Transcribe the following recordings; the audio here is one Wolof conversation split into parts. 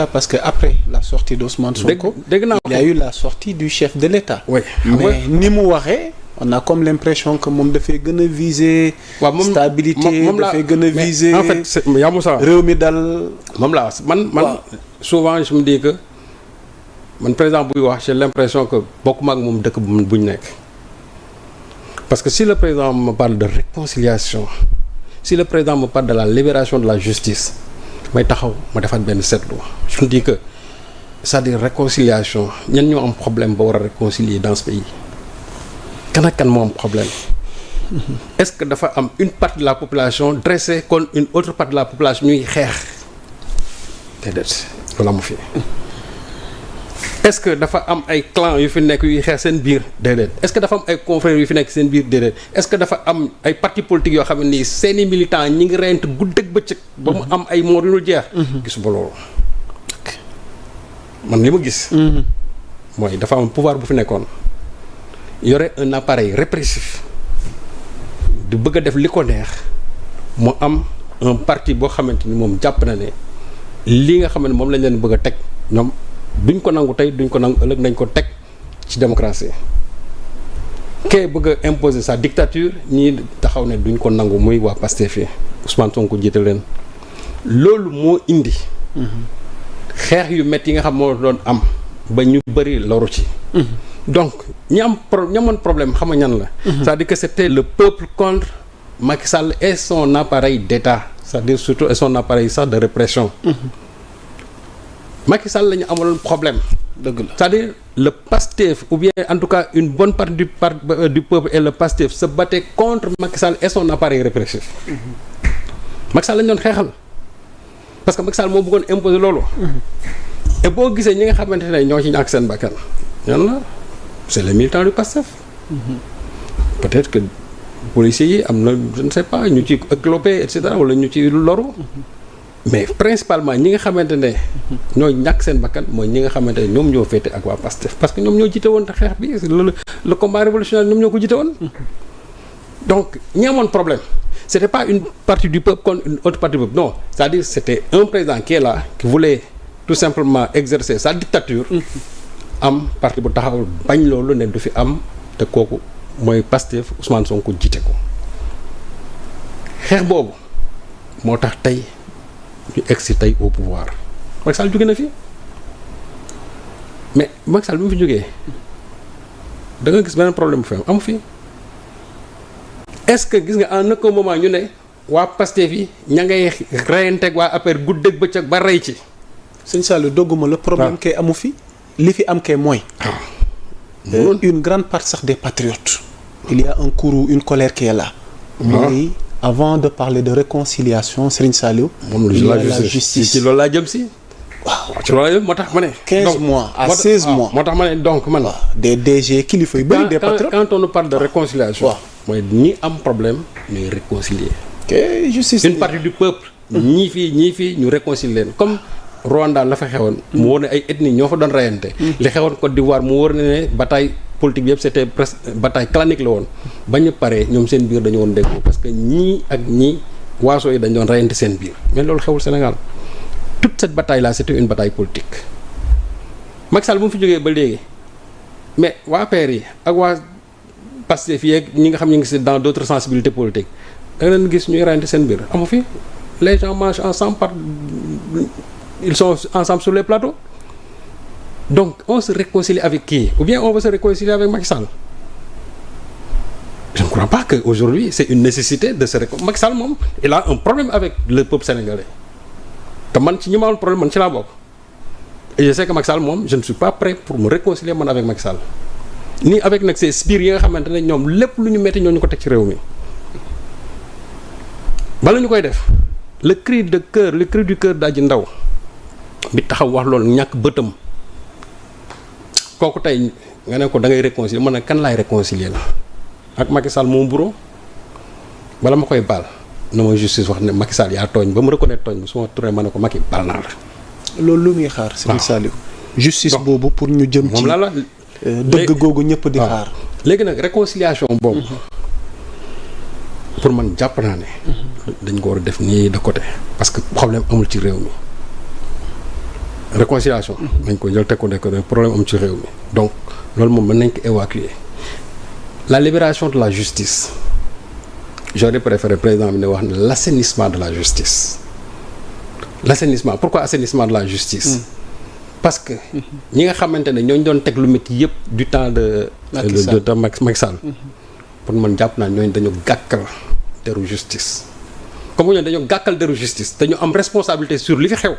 parce que après la sortie d'Ousmane Sonko, il y a eu la sortie du chef de l'État. Oui. Mais ni mu waxee, on a comme l'impression que moom dafay gën a viser. stabilité dafay gën a viser. En fait yaa Moussa. réew mi dal. moom laa man souvent je me dis que man président buy wax j'ai l'impression que bokkuma ak moom dëkk bu ñu nekk. Parce que si le président me parle de réconciliation, si le président me parle de la libération de la justice, may taxaw ma defaat benn seetlu. Je me dis que c'est-à-dire réconciliation ñan ñoo am problème ba war a réconcilier dans ce pays. kan ak kan moo am problème. Est-ce que dafa am une partie de la population dressée contre une autre partie de la population ñuy xeex déedéet loolu amu fi. Est-ce que dafa am ay clans yu fi nekk yuy xeex seen biir déedéet est-ce que dafa am ay confrères yu fi nekk seen biir déedéet est-ce que dafa am ay partis politiques yoo xam ne nii seeni militants ñi ngi reyante guddeeg bëccëg ba mu am ay moor yu ñu jeex. gisuma loolu. man li ma gis. mooy dafa am pouvoir bu fi nekkoon yore un appareil répressif di bëgg a def li ko neex mu am un parti boo xamante ni moom jàpp na ne li nga xam ne moom lañ leen bëgg a teg ñoom. duñ ko nangu tey duñ ko nangu ëllëg nañ ko teg ci démocratie kee bëgg a imposer sa dictature ñii taxaw ne duñ ko nangu muy waa Pastef fi Ousmane Sonko jiite leen loolu moo indi xeex yu métti yi nga xam moo doon am ba ñu bëri loru ci donc ñi amoon problème xam nga ñan la c'est-à-dire que c'était le peuple contre Macky Sall et son appareil d'État c'est-à-dire surtout et son appareil sax de répression Macky Sall la ñu amaloon problème. dëgg la c'est-à-dire le PASTEF ou bien en tout cas une bonne partie du peuple et le PASTEF se battait contre Macky Sall et son appareil répressif. Macky Sall la ñu doon xeexal parce que Macky Sall moo bëggoon imposer loolu. et boo gisee ñi nga xamante ne ñoo ci ñàkk seen bakkan ñan la c'est les militants du PASTEF. peut-être que policiers yi am na je ne sais pas ñu ci éclopé et cetera wala ñu ci loru. mais principalement ñi nga xamante ne ñoo ñàkk seen bakkan mooy ñi nga xamante ne ñoom ñoo féete ak waa Pastef parce que ñoom ñoo jiite woon te xeex bi le combat révolutionnaire ñoom ñoo ko jiite woon. donc ñi amoon problème c'était pas une partie du peuple contre une autre partie du peuple non c'est-à-dire c'était un président qui est là qui voulait tout simplement exercer sa dictature. am parti bu taxawul bañ loolu ne du fi am te kooku mooy Pastef Ousmane Sonko jiite ko xeex boobu moo tax tey. ñu egsi tey au pouvoir Macky Sall jóge na fi mais Macky Sall bi mu fi jógee da nga gis beneen problème bu fi amu fi est-ce que gis nga en aucun moment ñu ne waa Pastef yi ña ngay reyanteeg waa APR guddeeg bëccëg ba rey ci. sëñ Saliou dogguma le problème kay amu fi li fi am kay mooy. une grande partie sax des patriotes. il y a un courroux une colère qui est là. mooy avant de parler de réconciliation Serigne Saliou. moom la justice ci loolu laa jëm si. waaw ci loolu laa jëm moo tax ma ne. 15 mois à 16 mois. moo tax ma ne donc man. des DG kilifa yu bëri des patriotes. quand on nous parle de réconciliation. waaw mooy ñi am problème ñuy réconcilier. ok justice. une partie du peuple. ñii fii ñu réconcilier leen comme Rwanda la fa xewoon. mu wóor ne ay ethnie ñoo fa doon reyante. li xewoon Côte d'Ivoire mu wóor ne bataille politique bi yëpp c'était presque bataille clanique la woon ba ñu paree ñoom seen biir dañu woon déggoo parce que ñii ak ñii waaso yi dañu doon reyante seen biir mais loolu xewul Sénégal toute cette bataille là c'était une bataille politique. Macky Sall bu mu fi jógee ba léegi mais waa APR yi ak waa Pastef yi ak ñi nga xam ñu ngi si dans d'autres sensibilités politiques da nga leen gis ñuy reyante seen biir amu fi les gens mangent ensemble ils sont ensemble sur les plateaux. Donc on se réconcilie avec qui? Ou bien on va se réconcilier avec Macky Sall? Je ne crois pas qu'aujourd'hui c'est une nécessité de se réconcilier. Macky Sall moom il a un problème avec le peuple sénégalais te man ci ñi ma am problème man ci laa bokk et je sais que Macky Sall moom je ne suis pas prêt pour me réconcilier man avec Macky Sall ni avec nag ces spires yi nga xamante ne ñoom lépp lu ñu metti ñoo ñu ko teg ci réew mi bala ñu koy def le cri du cœur d'Adji Ndao bi taxaw wax loolu ñàkk bëtam kooku tey nga ne ko da ngay réconcilier man ne kan laay réconcilier la ak Macky Sall moom bureau bala ma koy baal na ma justice wax ne Macky Sall yaa tooñ ba mu reconnaître tooñ su ma turee ma ne ko Macky baal naa la. loolu lu muy xaar. Serigne Saliou justice boobu pour ñu jëm ci moom la dëgg googu ñëpp di xaar. léegi nag réconciliation boobu pour man jàpp naa ne dañ ko war a def nii de côté parce que problème amul ci réew mi réconciliation nañ ko jël teg ko nekk problème am ci réew mi donc loolu moom mën nañ ko évacuer la libération de la justice j'aurais préféré président bi ne wax ne l'assainissement de la justice l'assainissement pourquoi assainissement de la justice parce que ñi nga xamante ne ñooñu doon teg lu métti yëpp du temps de Macky Sall pour man jàpp naa ñooñu dañu gàkkal deru justice comme ñooñu dañoo gàkkal deru justice dañu am responsabilité sur li fi xew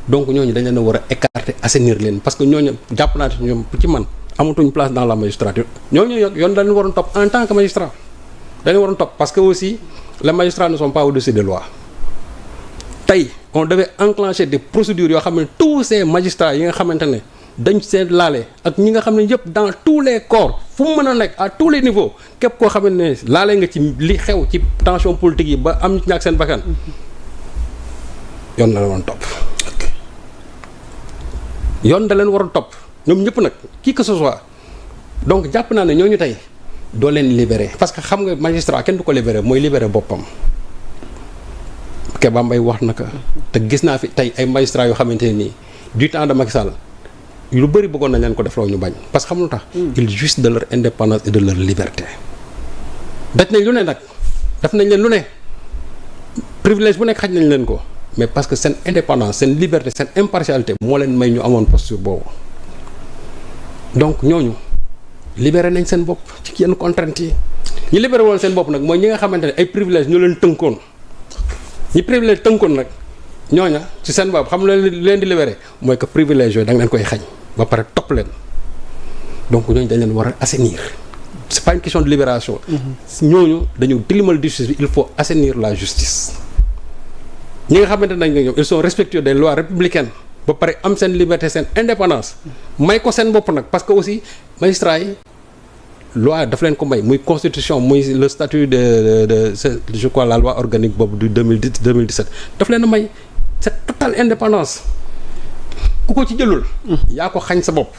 donc ñooñu dañ leen a war a écarter assainir leen parce que ñooñu jàpp naa ne ñoom ci man amatuñ place dans la magistrature ñooñu yoon dañu waroon topp en tant que magistrat dañu waroon topp parce que aussi les magistrats ne sont pas au-dessus des lois tey on devait enclencher des procédures yoo xam ne tous ces magistrats yi nga xamante ne dañ seen laale ak ñi nga xam ne yëpp dans tous les corps fu mu mën a nekk à tous les niveaux képp koo xamante ne laale nga ci li xew ci tension politique yi ba am ñàkk seen bakkan yoon na la waroon topp yoon da leen waroon topp ñoom ñëpp nag qui que ce soit donc jàpp naa ne ñooñu tey doo leen libéré parce que xam nga magistrat kenn du ko libéré mooy libéré boppam Kéba Mbaye wax na ko te gis naa fi tey ay magistrats yoo xamante ne nii du temps de Macky Sall lu bëri bëggoon nañ leen ko def loo ñu bañ parce que xam lu tax ils jouissent de leur indépendance et de leur liberté daj nañ lu ne nag def nañ leen lu ne privilège bu nekk xaj nañ leen ko mais parce que seen indépendance seen liberté seen impartialité moo leen may ñu amoon posture boobu donc ñooñu libéré nañ seen bopp ci yenn contraintes yi ñi libéré woon seen bopp nag mooy ñi nga xamante ne ay privilège ñu leen tënkoon ñi privilège tënkoon nag ñooña ci seen bopp xam leen di libéré mooy que privilège yooyu da nga leen koy xañ ba pare topp leen donc ñooñu dañ leen war a assainir c'est pas une question de libération ñooñu dañu tilimal justice bi il faut assainir la justice ñi nga xamante nañ ñoom ils sont respectueux des lois républicaines ba pare am seen liberté seen indépendance may ko seen bopp nag parce que aussi magistrats yi loi daf leen ko may muy constitution muy le statut de je crois la loi organique boobu du 2017 daf leen a may cette totale indépendance ku ko ci jëlul yaa ko xañ sa bopp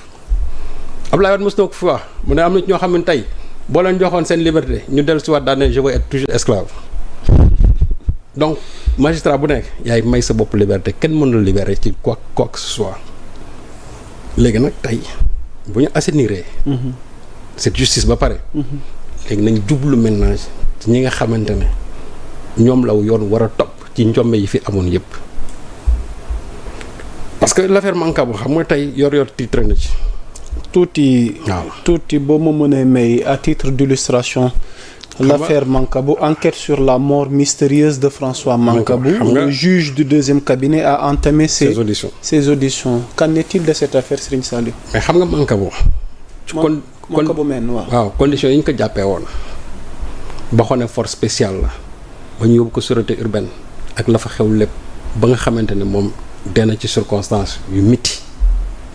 Abdoulaye Wade mos na ko fi wax mu ne am na ñoo xam ne tey boo leen joxoon seen liberté ñu dellu si waat daane je veux être toujours esclave donc magistrat bu nekk yaay may sa bopp liberté kenn mënul libérer ci quoi que ce soit léegi nag tey bu ñu assainiree cette justice ba pare léegi nañ jublu maintenant ci ñi nga xamante ne ñoom law yoon war a topp ci njombe yi fi amoon yëpp parce que l'affaire Mancabou xam nga tey yor titre na ci tuuti boo ma mënee may à titre d'illustration l'affaire Mancabou, enquête sur la mort mystérieuse de François Mancabou. Le juge du deuxième cabinet a entamé ses auditions. Qu'en est-il de cette affaire, Serigne Saliou? Mais xam nga Mancabou. Mancabou men waaw conditions yi ñu ko jàppee woon ba xone force spéciale la ba ñu yóbbu ko sûreté urbaine ak la fa xew lépp ba nga xamante ne moom dena ci circonstances yu miti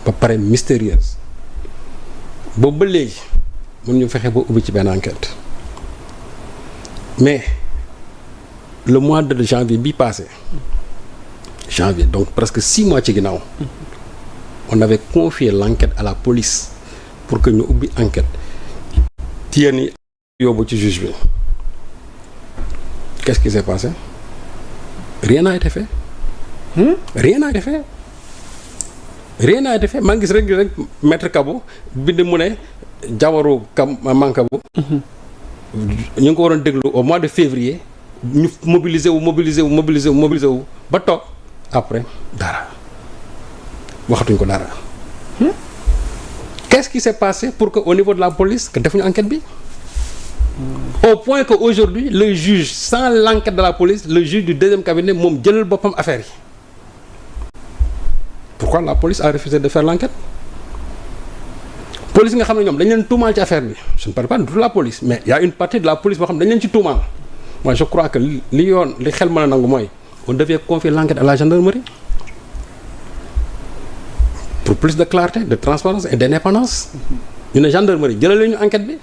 ba pare mystérieuse boobu ba léegi mun ñu fexe ba ubbi ci benn enquête. Mais le mois de janvier bi passé donc presque 6 mois ci ginnaaw on avait confié l'enquête à la police pour que ñu ubbi enquête ci yéen yi yóbbu ci juge bi qu'est-ce qui s'est passé? Rien n'a été fait. Rien n'a été fait. Rien n'a été fait maa ngi gis rek maître Kabou bind mu ne jawaru Mancabou ñu ngi ko waroon déglu au mois de février ñu mobiliser wu ba toog après dara waxatuñ ko dara. Qu'est-ce qui s'est passé pour que au niveau de la police que defuñu enquête bi au point que aujourd'hui le juge sans l'enquête de la police le juge du deuxième cabinet moom jëlal boppam affaire yi. Pourquoi la police a refusé de faire l'enquête? Police nga xam ne ñoom dañ leen tuumaal ci affaire bi je ne parle pas de toute la police mais il y a une partie de la police boo xam ne dañ leen ci tuumaal moi je crois que li xel mën a nangu mooy on devait confier l'enquête à la gendarmerie pour plus de clarté de transparence et d'indépendance ñu ne gendarmerie jëlale ñu enquête bi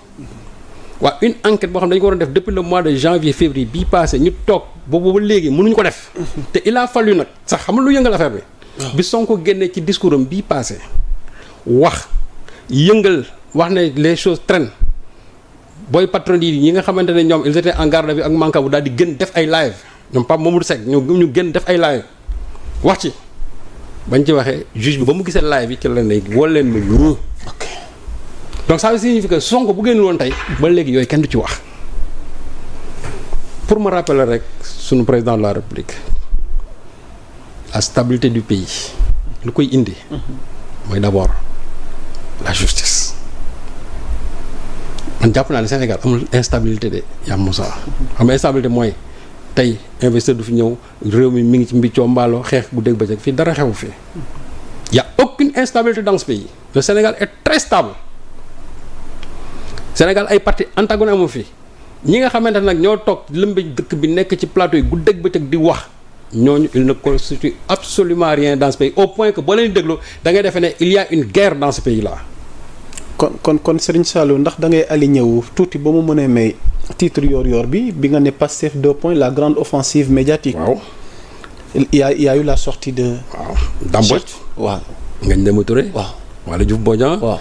waaw une enquête boo xam ne dañu ko waroon def depuis le mois de janvier février bii passé ñu toog boobu ba léegi mënuñu ko def te il a fallu nag sax xam lu yëngal affaire bi Sonko génnee ci discours am bii passé wax ne les choses traînent booy patron yi ñi nga xamante ne ñoom ils étaient en garde à vue ak Mancabou daal di gën def ay live ñoom Pape Mamadou Seck ñu gën def ay live wax ci bañ ci waxee juge bi ba mu gisee live bi ci la ne woo leen ma ñu. ok donc ça signifie que Sonko bu génn woon tey ba léegi yooyu kenn du ci wax pour me rappeler rek sunu président de la République la stabilité du pays lu koy indi. mooy d'abord la justice. man jàpp naa ne Sénégal amul instabilité de yaa Moussa. xam nga instabilité mooy tey investisseur du fi ñëw réew mi ngi ci mbiccoo mbaaloo xeex bu dégg bëccëg fii dara xewu fi. y a aucune instabilité dans ce pays. le Sénégal est très stable. Sénégal ay parti antagone amu fi ñi nga xamante nag ñoo toog lëmbi dëkk bi nekk ci plateau yi guddeeg bëccëg di wax ñooñu il ne constitue absolument rien dans ce pays au point que boo leen déglu da ngay defee ne il y a une guerre dans ce pays là. kon Serigne Saliou ndax da ngay aligné wu tuuti ba mu mënee may titre yor-yor bi nga ne Pastef 2 points la grande offensive médiatique. waaw. il y a eu la sortie de. waaw Dambodj. waaw. Ngagne Demba Touré. waaw. Waly Diouf Bodian. waaw.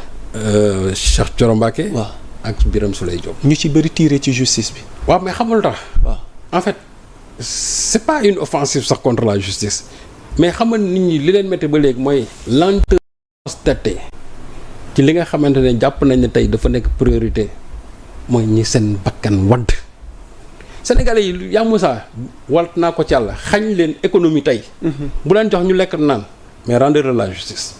Cheikh Thioro Mbacké. waaw. ak Birame Souleye Diop. ñu ci bëri tiré ci justice bi. waaw mais xamul tax. waaw en fait c'est pas une offensive sax contre la justice mais xam nga nit ñi li leen métti ba léegi mooy lenteur constatée ci li nga xamante ne jàpp nañ ne tey dafa nekk priorité mooy ñi seen bakkan wadd Sénégalais yi yaa Moussa walt naa ko ci yàlla xañ leen économie tey. bu leen jox ñu lekk naan mais rendez-leur la justice.